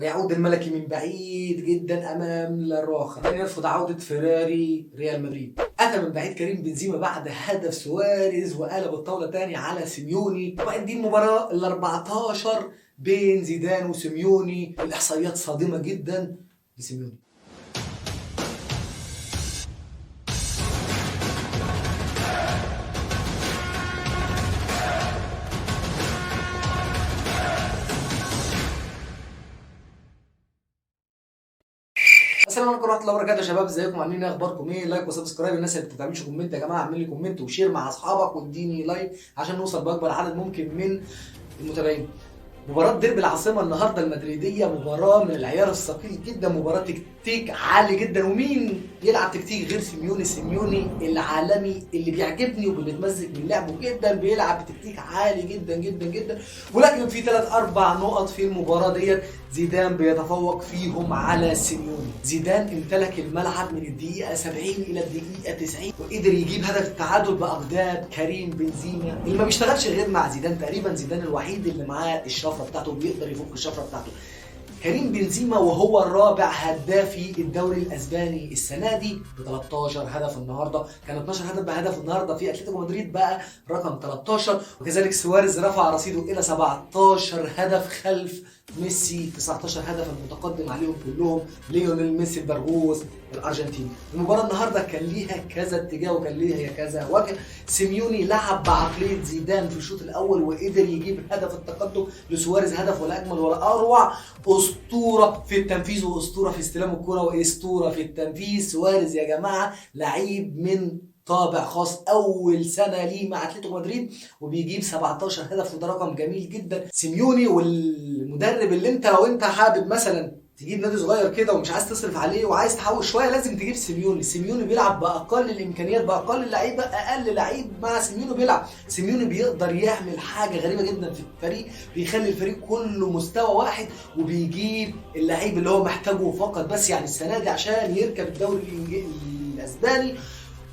ويعود الملكي من بعيد جدا امام لاروخا، يرفض عوده فيراري ريال مدريد. اتى من بعيد كريم بنزيما بعد هدف سواريز وقلب الطاوله تاني على سيميوني. طبعا دي المباراه ال 14 بين زيدان وسيميوني. الاحصائيات صادمه جدا لسيميوني. السلام عليكم ورحمه الله وبركاته يا شباب، ازيكم؟ عاملين ايه؟ اخباركم ايه؟ لايك وسبسكرايب. الناس اللي ما بتعملش كومنت يا جماعه اعمل لي كومنت وشير مع اصحابك واديني لايك عشان نوصل باكبر عدد ممكن من المتابعين. مباراة ديربي العاصمة النهارده المدريدية مباراة من العيار الثقيل جدا، مباراة تكتيك عالي جدا. ومين يلعب تكتيك غير سيميوني؟ سيميوني العالمي اللي بيعجبني وبنتمزج من لعبه جدا، بيلعب بتكتيك عالي جدا جدا جدا. ولكن في 3-4 نقط في المباراة ديت زيدان بيتفوق فيهم على سيميوني. زيدان امتلك الملعب من الدقيقة 70 إلى الدقيقة 90 وقدر يجيب هدف التعادل بأقدام كريم بنزيما اللي ما بيشتغلش غير مع زيدان. تقريبا زيدان الوحيد اللي معاه الشفرة بتاعته وبيقدر يفك الشفرة بتاعته. كريم بنزيما وهو الرابع هدافي الدوري الاسباني السنه دي ب 13 هدف. النهارده كان 12 هدف بهدف، النهارده في اتلتيكو مدريد بقى رقم 13. وكذلك سواريز رفع رصيده الى 17 هدف خلف ميسي 19 هدف المتقدم عليهم كلهم ليونيل ميسي البرغوث الارجنتيني. المباراه النهارده كان ليها كذا اتجاه وكان ليها كذا وجه. سيميوني لعب بعقليه زيدان في الشوط الاول وقدر يجيب هدف التقدم لسواريز، هدف ولا اجمل ولا اروع. اسطوره في التنفيذ واسطوره في استلام الكره واسطوره في التنفيذ. سواريز يا جماعه لعيب من طابع خاص، اول سنه ليه مع اتلتيكو مدريد وبيجيب 17 هدف وده رقم جميل جدا. سيميوني والمدرب اللي انت لو انت حابب مثلا تجيب نادي صغير كده ومش عايز تصرف عليه وعايز تحوش شويه لازم تجيب سيميوني. سيميوني بيلعب باقل الامكانيات باقل اللعيبه، اقل لعيب مع سيميوني بيلعب. سيميوني بيقدر يعمل حاجه غريبه جدا في الفريق، بيخلي الفريق كله مستوى واحد وبيجيب اللعيب اللي هو محتاجه فقط. بس يعني السنه دي عشان يركب الدوري الاسباني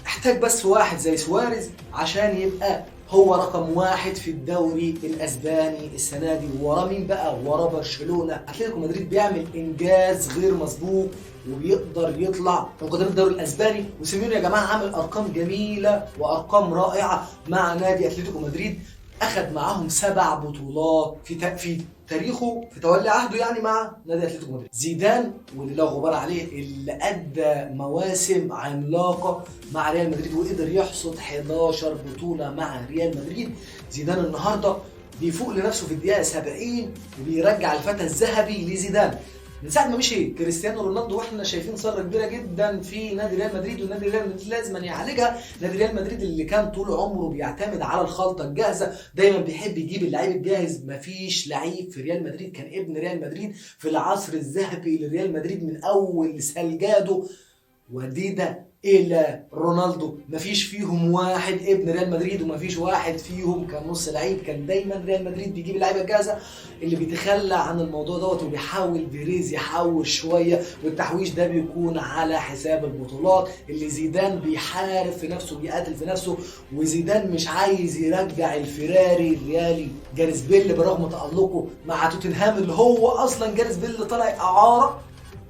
احتاج بس واحد زي سواريز عشان يبقى هو رقم واحد في الدوري الاسباني السنه دي. وراه مين بقى؟ وراه برشلونه. اتلتيكو مدريد بيعمل انجاز غير مسبوق وبيقدر يطلع من قدام الدوري الاسباني. وسيميوني يا جماعه عامل ارقام جميله وارقام رائعه مع نادي اتلتيكو مدريد. اخذ معاهم 7 بطولات في تاريخه في تولي عهده يعني مع نادي اتلتيكو مدريد. زيدان واللي لا غبار عليه اللي ادى مواسم عملاقه مع ريال مدريد وقدر يحصد 11 بطوله مع ريال مدريد. زيدان النهارده بيفوق لنفسه في الدقيقه 70 وبيرجع الفتى الذهبي لزيدان. من ساعه ما مشي كريستيانو رونالدو واحنا شايفين ثغره كبيره جدا في نادي ريال مدريد، والنادي ريال مدريد لازم يعالجها. نادي ريال مدريد اللي كان طول عمره بيعتمد على الخلطه الجاهزه، دايما بيحب يجيب اللعيب الجاهز. مفيش لعيب في ريال مدريد كان ابن ريال مدريد في العصر الذهبي لريال مدريد من اول سالجادو وديدا الى رونالدو، مفيش فيهم واحد ابن ريال مدريد ومفيش واحد فيهم كان نص لعيب. كان دايما ريال مدريد بيجيب اللعيبه الجاهزه اللي بيتخلى عن الموضوع دوت وبيحاول بيريز يحوش شويه، والتحويش ده بيكون على حساب البطولات اللي زيدان بيحارب في نفسه بيقاتل في نفسه. وزيدان مش عايز يرجع الفيراري الريالي جاريث بيل برغم تألقه مع توتنهام اللي هو اصلا جاريث بيل طلع اعاره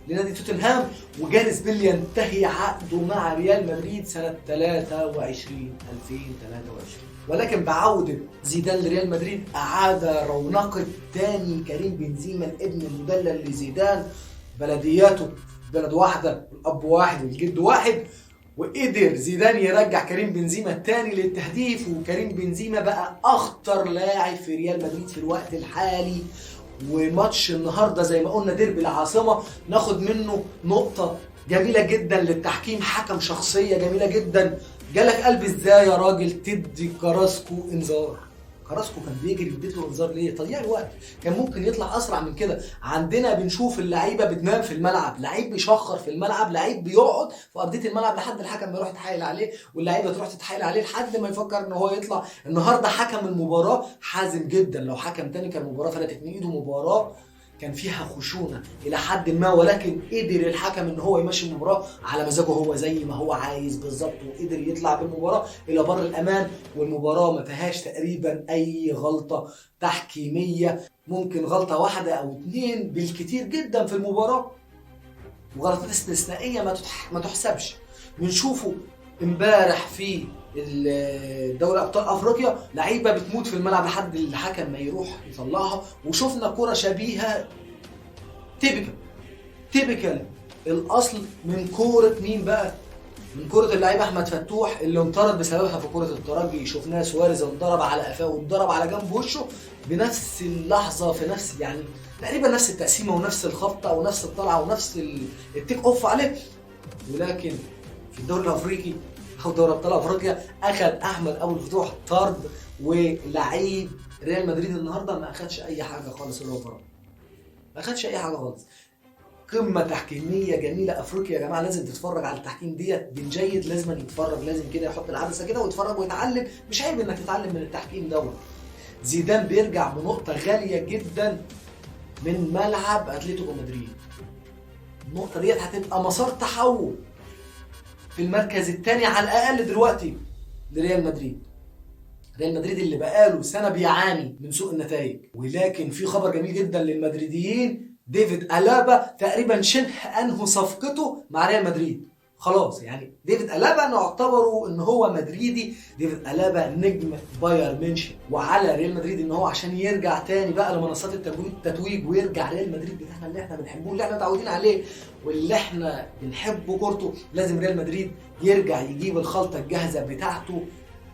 لنادي توتنهام، وجاريث بيل ينتهي عقده مع ريال مدريد سنة 2023. ولكن بعودة زيدان لريال مدريد أعاد رونقة تاني كريم بنزيما الابن المدلل لزيدان. بلدياته بلد واحدة والأب واحد والجد واحد، وقدر زيدان يرجع كريم بنزيما تاني للتهديف. وكريم بنزيما بقى أخطر لاعب في ريال مدريد في الوقت الحالي. وماتش النهارده زي ما قلنا ديربي العاصمه ناخد منه نقطه جميله جدا للتحكيم. حكم شخصيه جميله جدا. جالك قلب ازاي يا راجل تدي كراسكو انذار؟ كراسكو كان بيجري اديت له انذار ليه؟ تضييع الوقت. كان ممكن يطلع اسرع من كده. عندنا بنشوف اللعيبه بتنام في الملعب، لعيب بيشخر في الملعب، لعيب بيقعد في ارضيه الملعب لحد الحكم ما يروح يتحايل عليه واللعيبه تروح تتحايل عليه لحد ما يفكر ان هو يطلع. النهارده حكم المباراه حازم جدا. لو حكم تاني كان المباراه فلتت من ايده. مباراه كان فيها خشونه الى حد ما، ولكن قدر الحكم ان هو يمشي المباراه على مزاجه هو زي ما هو عايز بالظبط، وقدر يطلع بالمباراه الى بر الامان. والمباراه ما فيهاش تقريبا اي غلطه تحكيميه. ممكن غلطه واحده او اتنين بالكتير جدا في المباراه، وغلطات استثنائيه ما تحسبش. بنشوفه امبارح في دوري ابطال افريقيا لعيبه بتموت في الملعب لحد الحكم ما يروح يطلعها، وشفنا كره شبيهه تيبيكال الاصل من كوره مين بقى؟ من كرة اللعيب احمد فتوح اللي انطرد بسببها في كرة الترجي. شفناه سواريز انضرب على قفاه واتضرب على جنب وشه بنفس اللحظة، في نفس يعني تقريبا نفس التقسيمة ونفس الخبطة ونفس الطلعة ونفس التيك اوف عليه. ولكن في الدوري الافريقي او دوري ابطال افريقيا اخذ احمد ابو الفتوح طرد، ولعيب ريال مدريد النهارده ما اخذش اي حاجة خالص، اللي هو فرق ما اخذش اي حاجة خالص. قمة تحكيمية جميلة. افريقيا يا جماعة لازم تتفرج على التحكيم ديت بالجيد، لازم يتفرج، لازم كده يحط العدسة كده ويتفرج ويتعلم. مش عيب انك تتعلم من التحكيم دوت. زيدان بيرجع بنقطة غالية جدا من ملعب اتلتيكو مدريد. النقطة ديت هتبقى مسار تحول في المركز الثاني على الاقل دلوقتي لريال مدريد. ريال مدريد اللي بقاله سنة بيعاني من سوء النتائج. ولكن في خبر جميل جدا للمدريديين، ديفيد ألابا تقريبا شبه انهوا صفقته مع ريال مدريد. خلاص يعني ديفيد ألابا نعتبره ان هو مدريدي. ديفيد ألابا نجم بايرن ميونخ، وعلى ريال مدريد ان هو عشان يرجع تاني بقى لمنصات التتويج ويرجع ريال مدريد بتاعنا اللي احنا بنحبه اللي احنا متعودين عليه واللي احنا بنحبه كورته، لازم ريال مدريد يرجع يجيب الخلطة الجاهزة بتاعته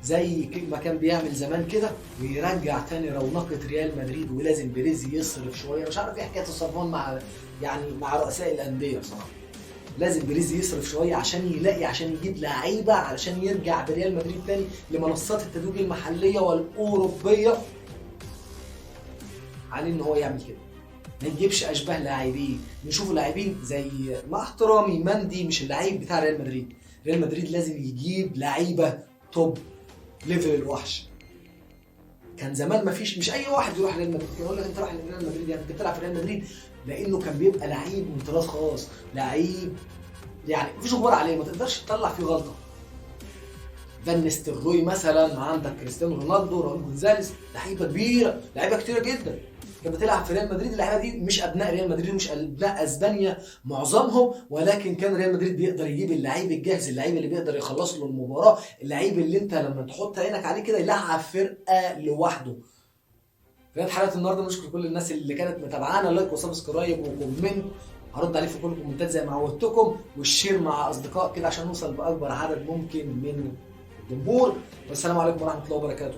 زي ما كان بيعمل زمان كده، ويرجع تاني رونقة ريال مدريد. ولازم بيريز يصرف شويه. مش عارف ايه حكايه الصرفان مع رؤساء الانديه بصراحه. لازم بيريز يصرف شويه عشان يجيب لعيبه علشان يرجع بريال مدريد تاني لمنصات التتويج المحليه والاوروبيه. عليه ان هو يعمل كده، ما يجيبش اشباه لاعبين. نشوف لاعبين زي، مع احترامي، مندي مش اللعيب بتاع ريال مدريد. ريال مدريد لازم يجيب لعيبه توب ليفل الوحش. كان زمان مش اي واحد يروح ريال مدريد. كان يقول لك انت رايح ريال مدريد يعني انت بتلعب في ريال مدريد، لانه كان بيبقى لعيب من طراز خاص، لعيب يعني مفيش غبار عليه، ما تقدرش تطلع فيه غلطه. فان نيستلروي مثلا، عندك كريستيانو رونالدو، راؤول جونزاليز، لعيبه كبيره، لعيبه كتيره جدا كانت بتلعب في ريال مدريد. اللعيبه دي مش ابناء ريال مدريد، مش ابناء اسبانيا معظمهم، ولكن كان ريال مدريد بيقدر يجيب اللعيب الجاهز، اللعيب اللي بيقدر يخلص له المباراه، اللعيب اللي انت لما تحط عينك عليه كده يلعب فرقه لوحده. كانت حلقه النهارده. نشكر كل الناس اللي كانت متابعانا. لايك وسبسكرايب وكومنت، هرد عليه في كل الكومنتات زي ما عودتكم، والشير مع اصدقاء كده عشان نوصل باكبر عدد ممكن من الجمهور. والسلام عليكم ورحمه الله وبركاته.